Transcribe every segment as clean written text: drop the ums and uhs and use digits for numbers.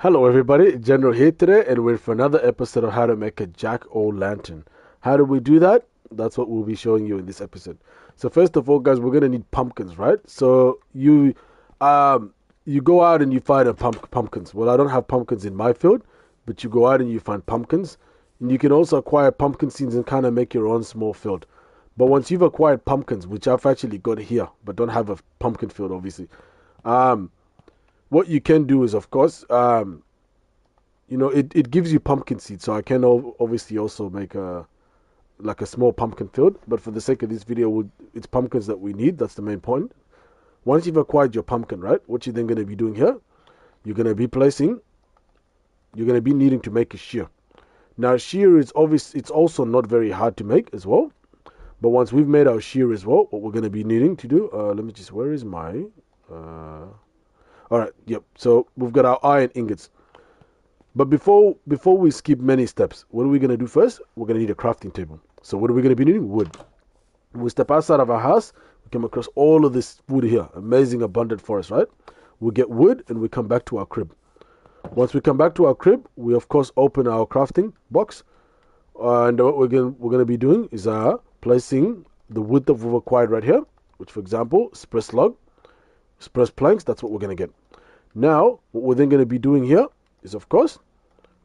Hello everybody, General here today, and we're for another episode of how to make a jack-o'-lantern. How do we do that? That's what we'll be showing you in this episode. So first of all, guys, we're gonna need pumpkins, right? So you go out and you find pumpkins. Well, I don't have pumpkins in my field, but you go out and you find pumpkins, and you can also acquire pumpkin seeds and kind of make your own small field. But once you've acquired pumpkins, which I've actually got here, but don't have a pumpkin field, obviously. What you can do is, of course, it gives you pumpkin seeds. So I can obviously also make a small pumpkin field. But for the sake of this video, it's pumpkins that we need. That's the main point. Once you've acquired your pumpkin, right, what you're then going to be doing here, you're going to be needing to make a shear. Now, shear is obvious. It's also not very hard to make as well. But once we've made our shear as well, what we're going to be needing to do, where is my... all right, yep. So we've got our iron ingots. But before we skip many steps, what are we going to do first? We're going to need a crafting table. So what are we going to be needing? Wood. We step outside of our house, we come across all of this wood here. Amazing, abundant forest, right? We get wood and we come back to our crib. Once we come back to our crib, we of course open our crafting box. And what we're going to be doing is placing the wood that we've acquired right here, which for example, spruce log, spruce planks, that's what we're going to get. Now, what we're then going to be doing here is, of course,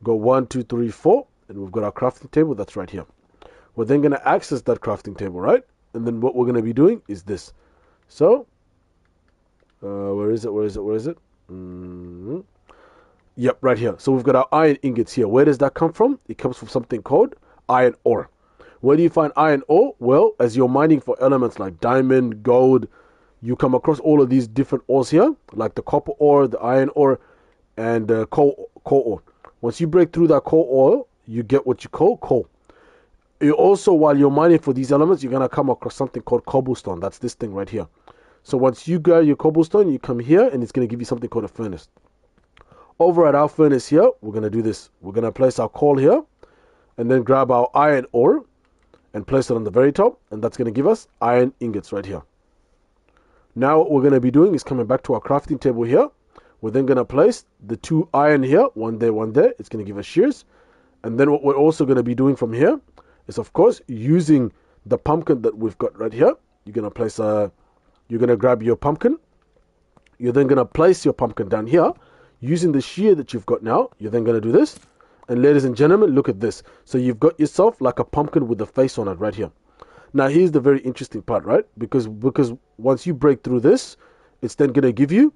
go 1, 2, 3, 4, and we've got our crafting table that's right here. We're then going to access that crafting table, right? And then what we're going to be doing is this. So, where is it? Yep, right here. So we've got our iron ingots here. Where does that come from? It comes from something called iron ore. Where do you find iron ore? Well, as you're mining for elements like diamond, gold, you come across all of these different ores here, like the copper ore, the iron ore, and the coal ore. Once you break through that coal ore, you get what you call coal. You also, while you're mining for these elements, you're going to come across something called cobblestone. That's this thing right here. So once you grab your cobblestone, you come here, and it's going to give you something called a furnace. Over at our furnace here, we're going to do this. We're going to place our coal here, and then grab our iron ore, and place it on the very top, and that's going to give us iron ingots right here. Now what we're going to be doing is coming back to our crafting table here. We're then going to place the 2 iron here, one there, one there. It's going to give us shears. And then what we're also going to be doing from here is, of course, using the pumpkin that we've got right here. You're going to place you're going to grab your pumpkin. You're then going to place your pumpkin down here. Using the shear that you've got now, you're then going to do this. And ladies and gentlemen, look at this. So you've got yourself like a pumpkin with a face on it right here. Now, here's the very interesting part, right? Because once you break through this, it's then going to give you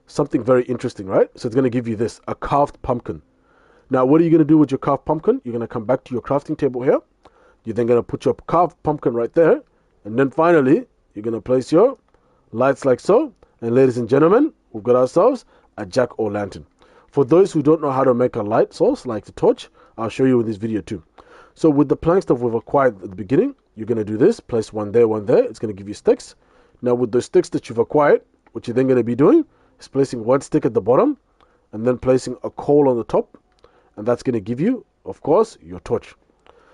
something very interesting, right? So it's going to give you this, a carved pumpkin. Now, what are you going to do with your carved pumpkin? You're going to come back to your crafting table here. You're then going to put your carved pumpkin right there. And then finally, you're going to place your lights like so. And ladies and gentlemen, we've got ourselves a jack-o'-lantern. For those who don't know how to make a light source, like the torch, I'll show you in this video too. So with the planks that we've acquired at the beginning, you're going to do this, place one there, one there. It's going to give you sticks. Now with those sticks that you've acquired, what you're then going to be doing is placing one stick at the bottom and then placing a coal on the top. And that's going to give you, of course, your torch.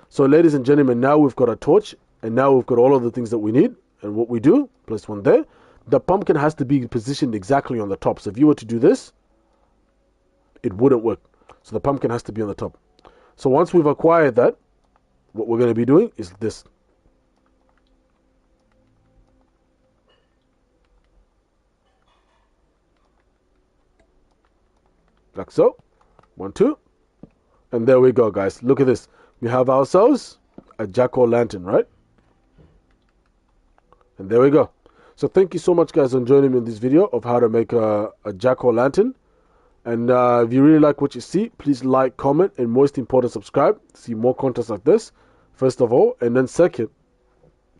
So ladies and gentlemen, now we've got a torch and now we've got all of the things that we need. And what we do, place one there. The pumpkin has to be positioned exactly on the top. So if you were to do this, it wouldn't work. So the pumpkin has to be on the top. So once we've acquired that, what we're going to be doing is this. Like so. 1, 2. And there we go, guys. Look at this. We have ourselves a jack-o'-lantern, right? And there we go. So thank you so much, guys, for joining me in this video of how to make a jack-o'-lantern. And if you really like what you see, please like, comment, and most important, subscribe to see more content like this, first of all. And then second,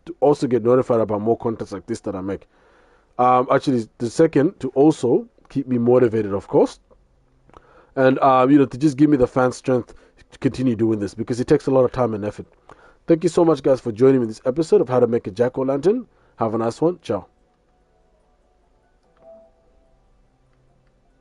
to also get notified about more content like this that I make. Actually, the second, to also keep me motivated, of course. And, to just give me the fan strength to continue doing this, because it takes a lot of time and effort. Thank you so much, guys, for joining me in this episode of how to make a jack-o'-lantern. Have a nice one. Ciao.